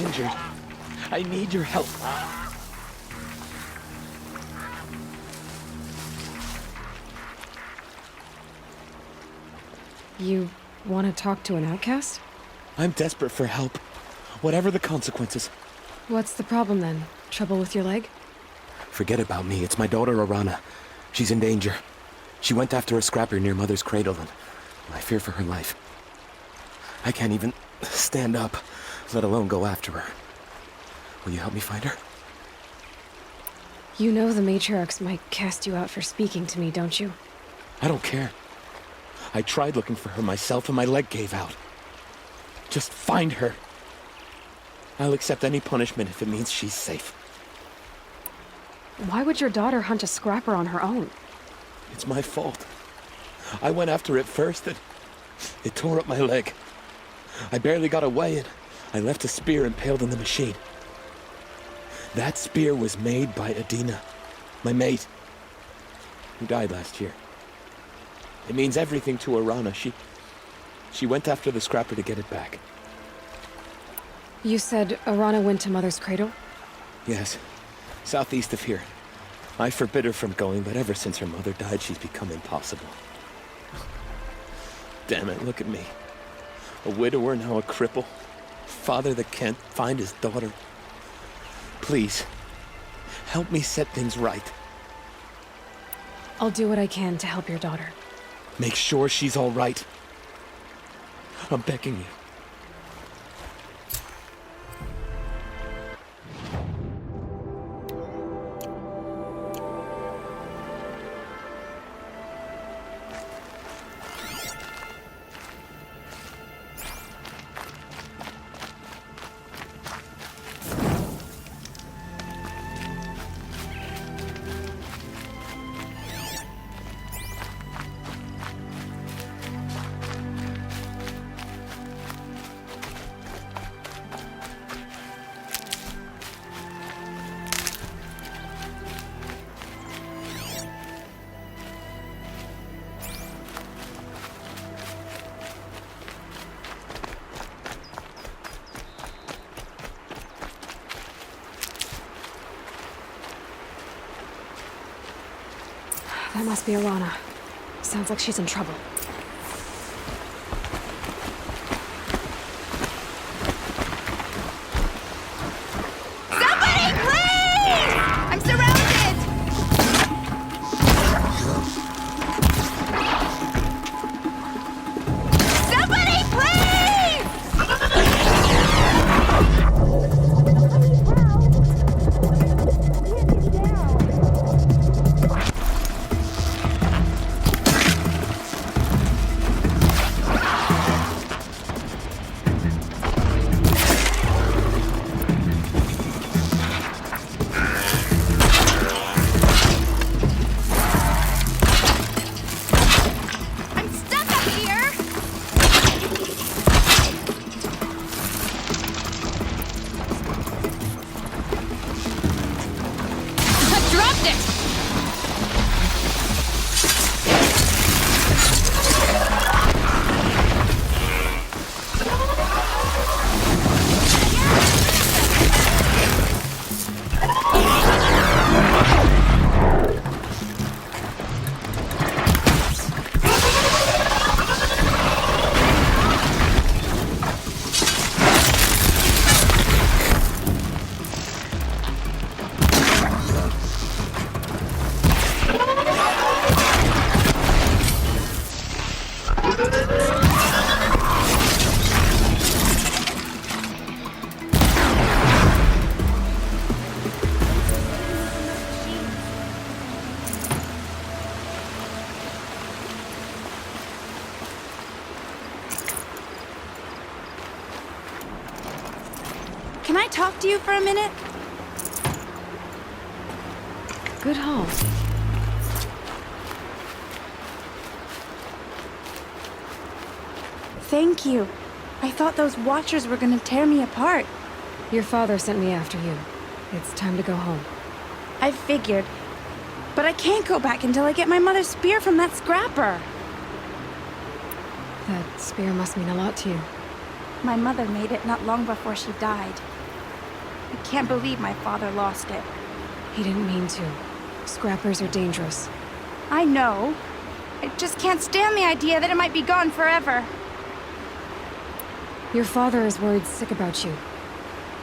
injured. I need your help. You want to talk to an outcast? I'm desperate for help. Whatever the consequences. What's the problem then? Trouble with your leg? Forget about me. It's my daughter, Arana. She's in danger. She went after a scrapper near Mother's cradle, and I fear for her life. I can't even stand up, let alone go after her. Will you help me find her? You know the matriarchs might cast you out for speaking to me, don't you? I don't care. I tried looking for her myself and my leg gave out. Just find her. I'll accept any punishment if it means she's safe. Why would your daughter hunt a scrapper on her own? It's my fault. I went after it first and it tore up my leg. I barely got away and I left a spear impaled in the machine. That spear was made by Adina, my mate, who died last year. It means everything to Arana. She went after the scrapper to get it back. You said Arana went to Mother's cradle? Yes, southeast of here. I forbid her from going, but ever since her mother died, she's become impossible. Damn it, look at me. A widower, now a cripple. Father that can't find his daughter. Please, help me set things right. I'll do what I can to help your daughter. Make sure she's all right. I'm begging you. That must be Arana. Sounds like she's in trouble. Somebody, please! I'm surrounded! Somebody, please! I'm stuck up here! I dropped it! Can I talk to you for a minute? Good haul. Thank you. I thought those Watchers were gonna tear me apart. Your father sent me after you. It's time to go home. I figured. But I can't go back until I get my mother's spear from that scrapper. That spear must mean a lot to you. My mother made it not long before she died. I can't believe my father lost it. He didn't mean to. Scrappers are dangerous. I know. I just can't stand the idea that it might be gone forever. Your father is worried sick about you.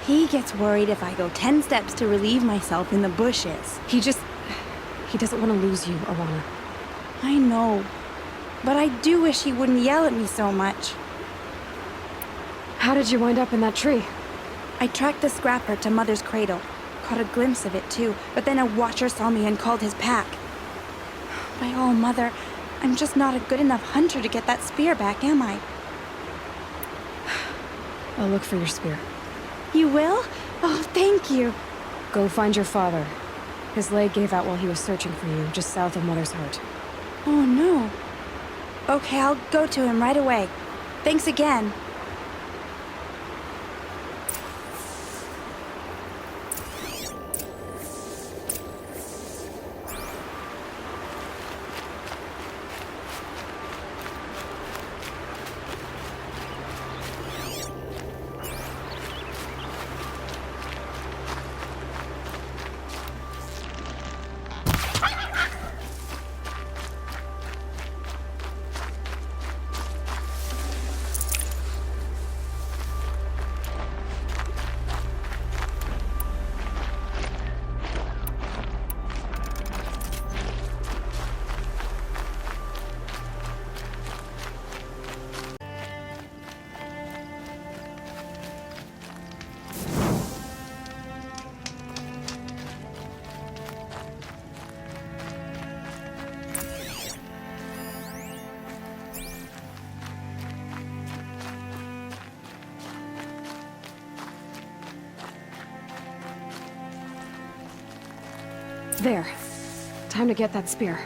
He gets worried if I go 10 steps to relieve myself in the bushes. He doesn't want to lose you, Alana. I know. But I do wish he wouldn't yell at me so much. How did you wind up in that tree? I tracked the scrapper to Mother's cradle. Caught a glimpse of it too, but then a watcher saw me and called his pack. By all, Mother, I'm just not a good enough hunter to get that spear back, am I? I'll look for your spear. You will? Oh, thank you. Go find your father. His leg gave out while he was searching for you, just south of Mother's Heart. Oh, no. Okay, I'll go to him right away. Thanks again. There. Time to get that spear.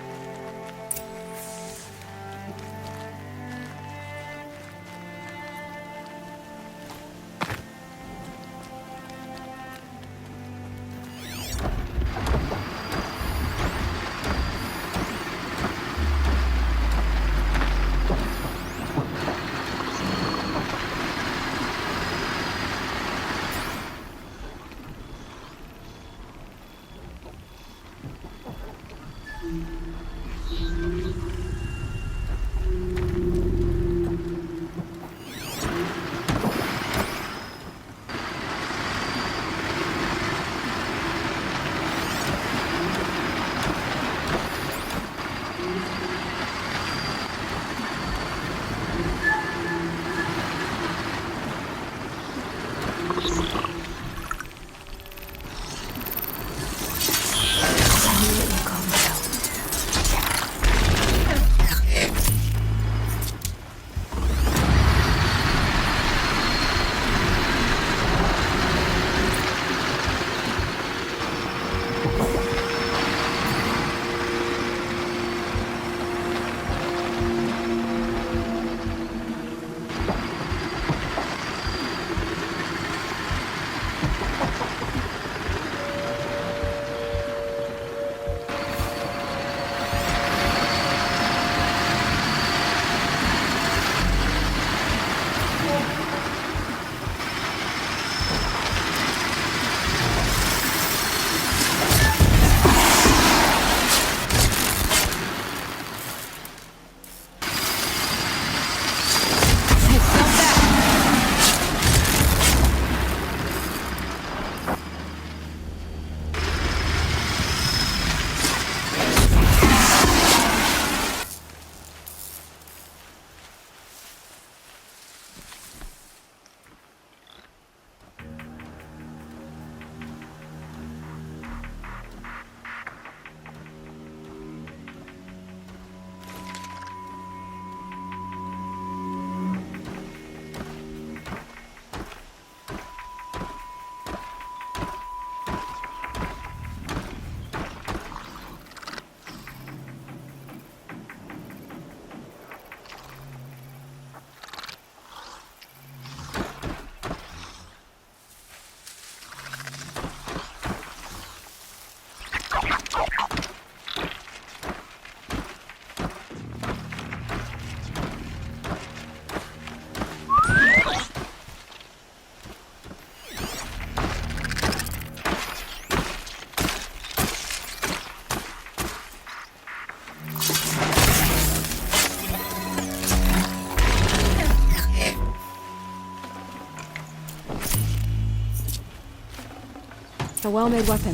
a well-made weapon.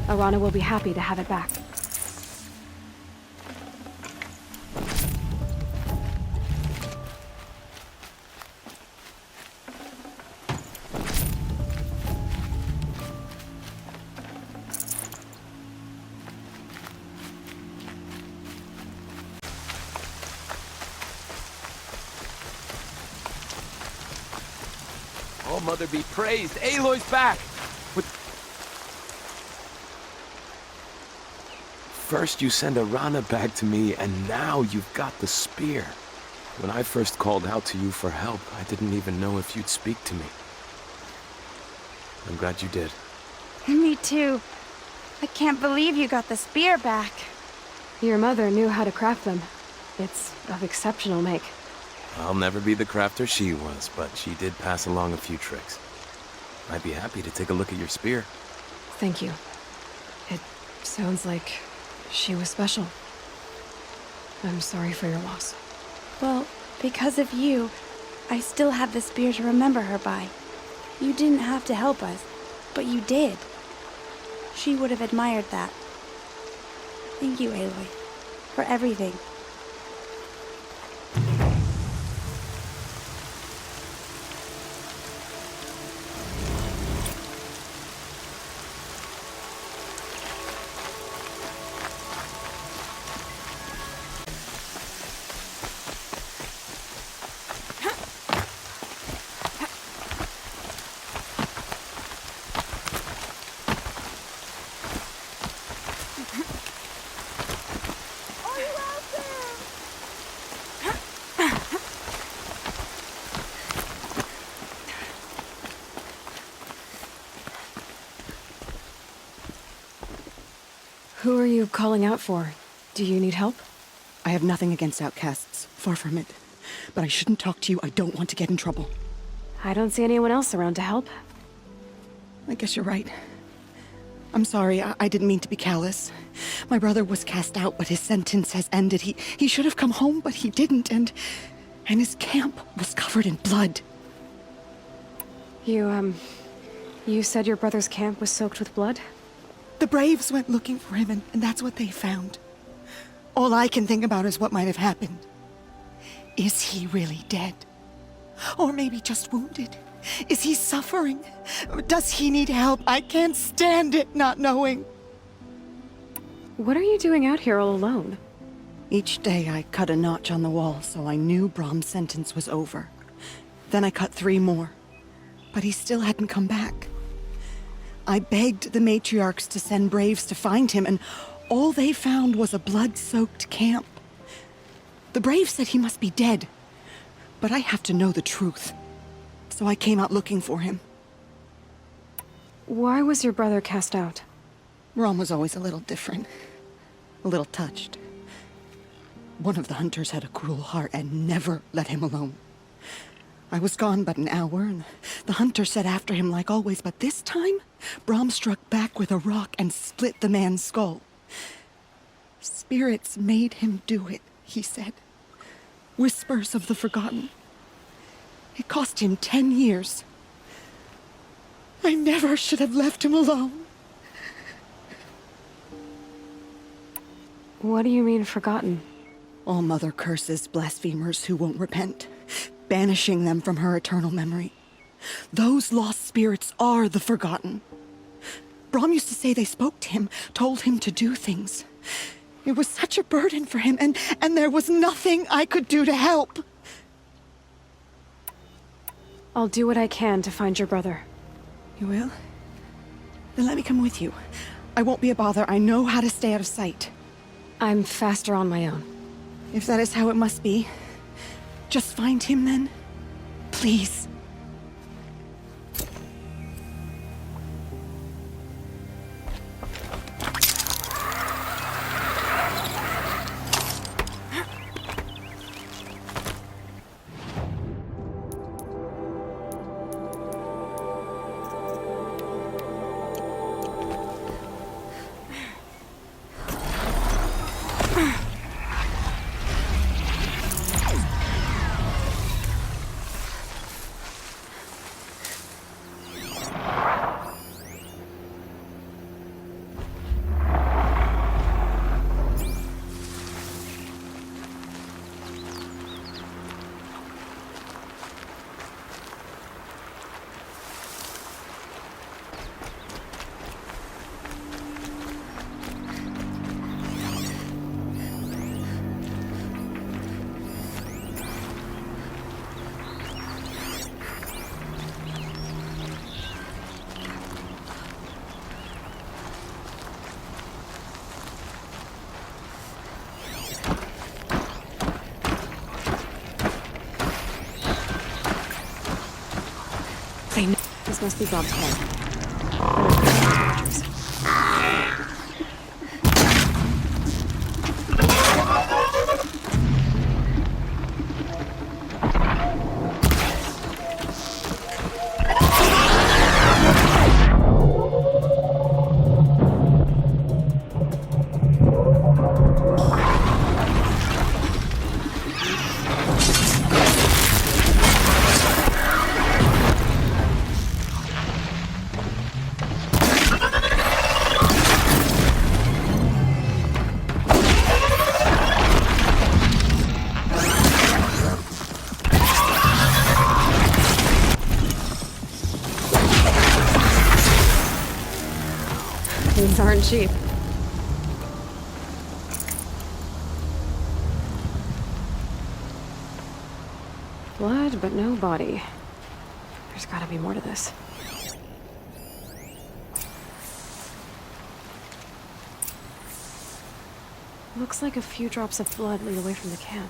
Arana will be happy to have it back. Oh, Mother be praised! Aloy's back! First you send Arana back to me, and now you've got the spear. When I first called out to you for help, I didn't even know if you'd speak to me. I'm glad you did. Me too. I can't believe you got the spear back. Your mother knew how to craft them. It's of exceptional make. I'll never be the crafter she was, but she did pass along a few tricks. I'd be happy to take a look at your spear. Thank you. It sounds like she was special. I'm sorry for your loss. Well, because of you, I still have the spear to remember her by. You didn't have to help us, but you did. She would have admired that. Thank you, Aloy, for everything. Who are you calling out for? Do you need help? I have nothing against outcasts. Far from it. But I shouldn't talk to you. I don't want to get in trouble. I don't see anyone else around to help. I guess you're right. I'm sorry. I didn't mean to be callous. My brother was cast out, but his sentence has ended. He should have come home, but he didn't, and his camp was covered in blood. You said your brother's camp was soaked with blood? The Braves went looking for him, and that's what they found. All I can think about is what might have happened. Is he really dead? Or maybe just wounded? Is he suffering? Does he need help? I can't stand it not knowing. What are you doing out here all alone? Each day I cut a notch on the wall, so I knew Brahm's sentence was over. Then I cut 3 more. But he still hadn't come back. I begged the matriarchs to send Braves to find him, and all they found was a blood-soaked camp. The Braves said he must be dead, but I have to know the truth. So I came out looking for him. Why was your brother cast out? Brahm was always a little different. A little touched. One of the hunters had a cruel heart and never let him alone. I was gone but an hour, and the hunter set after him like always, but this time, Brahm struck back with a rock and split the man's skull. Spirits made him do it, he said. Whispers of the forgotten. It cost him 10 years. I never should have left him alone. What do you mean, forgotten? All Mother curses blasphemers who won't repent, banishing them from her eternal memory. Those lost spirits are the forgotten. Brahm used to say they spoke to him, told him to do things. It was such a burden for him, and there was nothing I could do to help. I'll do what I can to find your brother. You will? Then let me come with you. I won't be a bother. I know how to stay out of sight. I'm faster on my own. If that is how it must be, just find him then. Please. Must be Bob's car. These aren't cheap. Blood, but no body. There's gotta be more to this. Looks like a few drops of blood lead away from the camp.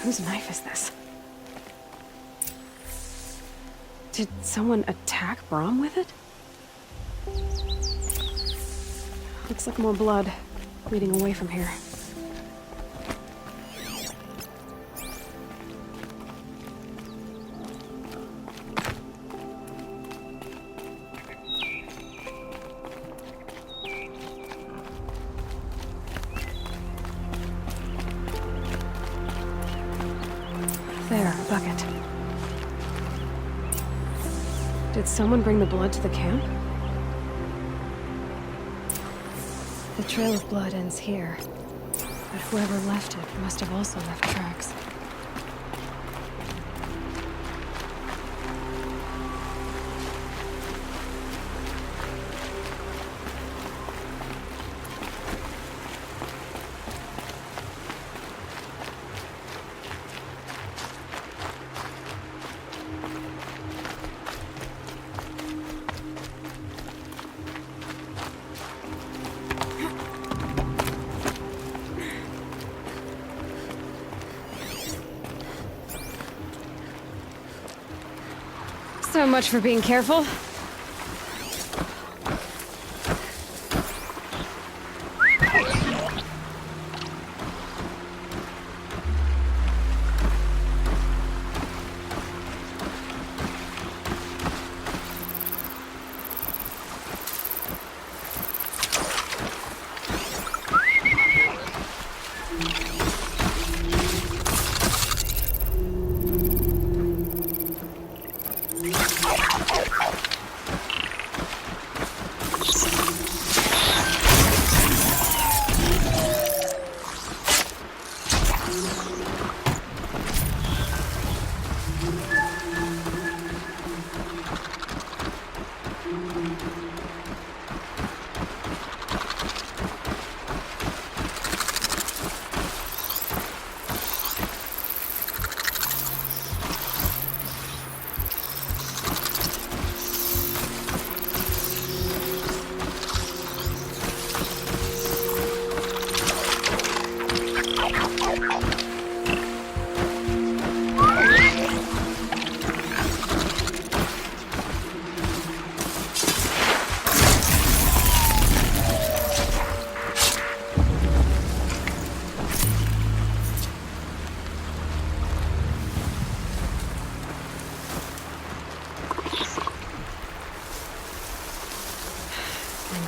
Whose knife is this? Did someone attack Brom with it? Looks like more blood leading away from here. There, a bucket. Did someone bring the blood to the camp? The trail of blood ends here, but whoever left it must have also left tracks. So much for being careful.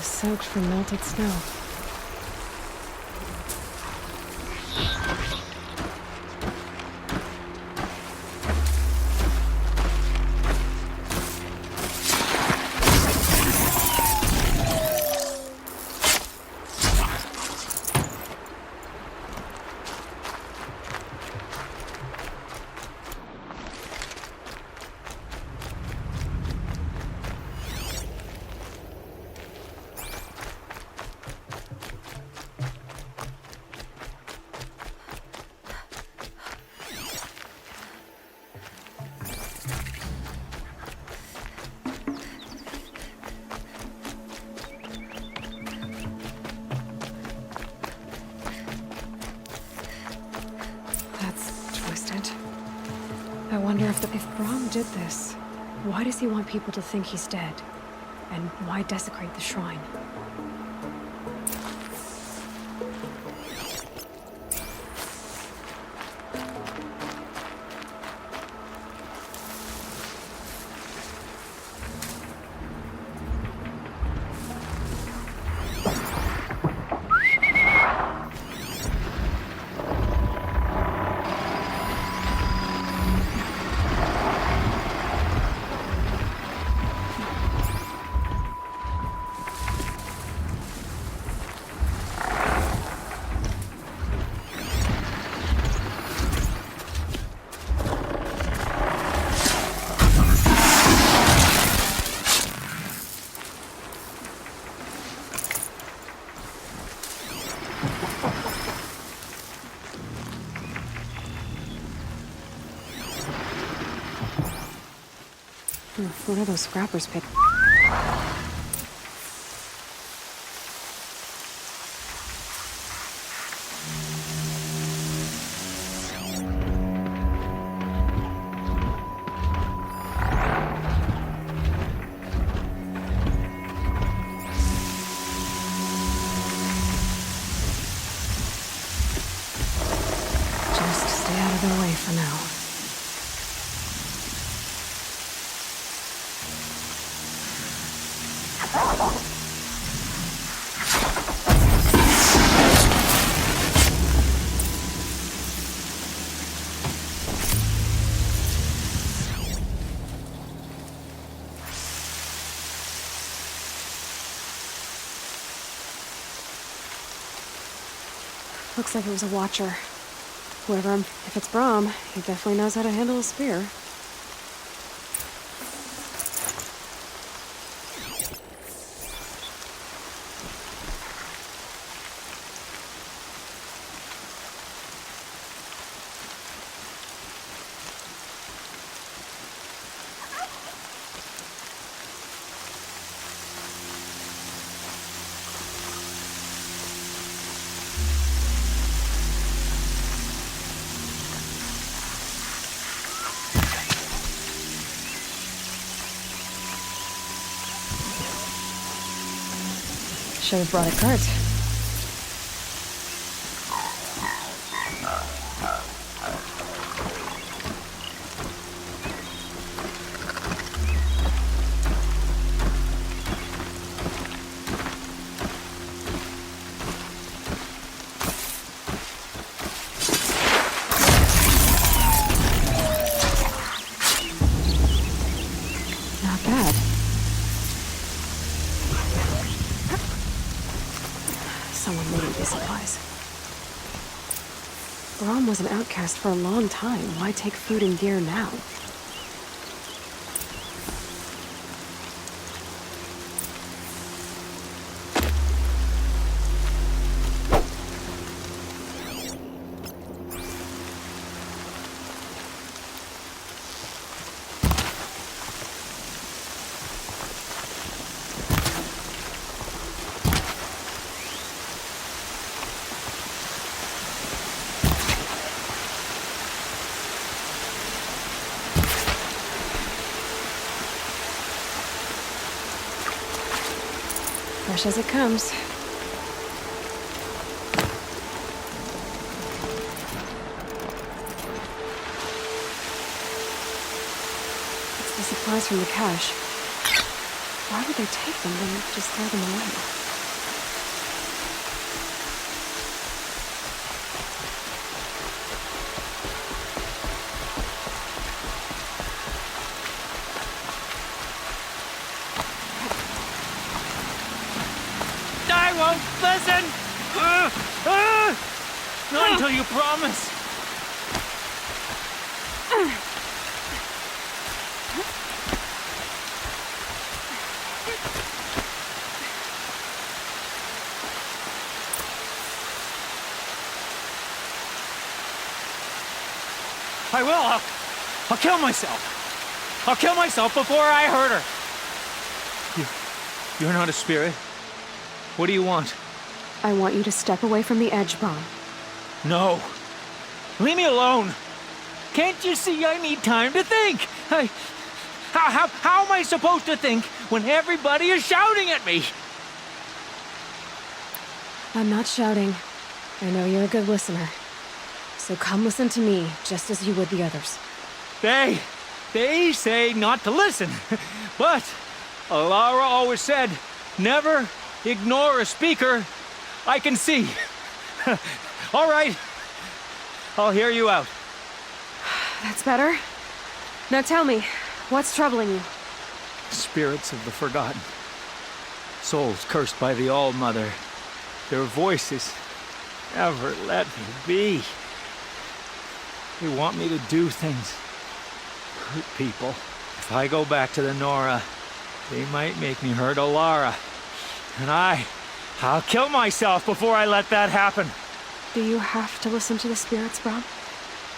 Soaked from melted snow. I wonder if Brahm did this, why does he want people to think he's dead? And why desecrate the shrine? What are those scrappers picked? Just stay out of their way for now. Looks like it was a watcher. Whoever, if it's Brahm, he definitely knows how to handle a spear. Should have brought a cart. Not bad. Someone needed these supplies. Brahm was an outcast for a long time. Why take food and gear now? Fresh as it comes. It's the supplies from the cache. Why would they take them and just throw them away? I won't listen! Not until you promise! I will! I'll kill myself! I'll kill myself before I hurt her! You're not a spirit. What do you want? I want you to step away from the edge, Brahm. No. Leave me alone. Can't you see I need time to think? How am I supposed to think when everybody is shouting at me? I'm not shouting. I know you're a good listener. So come listen to me, just as you would the others. They say not to listen. But Alara always said, never ignore a speaker I can see. All right, I'll hear you out. That's better. Now tell me, what's troubling you? Spirits of the forgotten. Souls cursed by the All-Mother. Their voices never let me be. They want me to do things, hurt people. If I go back to the Nora, they might make me hurt Alara. And I'll kill myself before I let that happen. Do you have to listen to the spirits, Brom?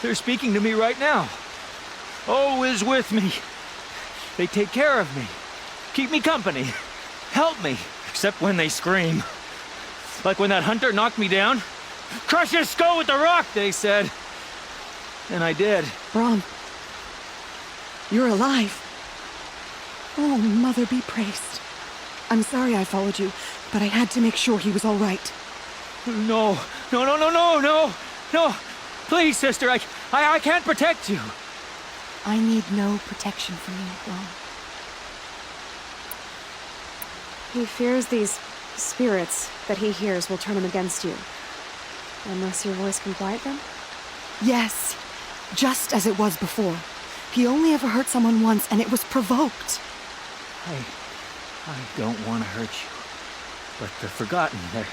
They're speaking to me right now. O is with me. They take care of me, keep me company, help me, except when they scream. Like when that hunter knocked me down. Crush his skull with the rock, they said. And I did. Brom, you're alive. Oh, Mother be praised. I'm sorry I followed you, but I had to make sure he was all right. No. Please, sister, I can't protect you. I need no protection from you, Brom. He fears these spirits that he hears will turn him against you. Unless your voice can quiet them? Yes, just as it was before. He only ever hurt someone once, and it was provoked. I don't want to hurt you. But the forgotten, their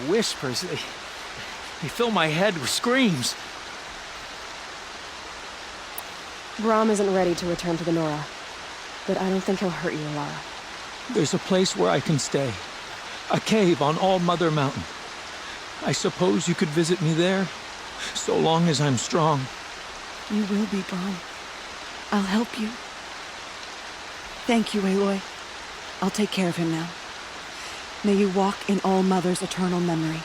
whispers, they fill my head with screams. Brom isn't ready to return to the Nora, but I don't think he'll hurt you, Alara. There's a place where I can stay. A cave on All-Mother Mountain. I suppose you could visit me there, so long as I'm strong. You will be, Brom. I'll help you. Thank you, Aloy. I'll take care of him now. May you walk in All-Mother's eternal memory,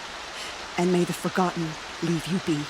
and may the forgotten leave you be.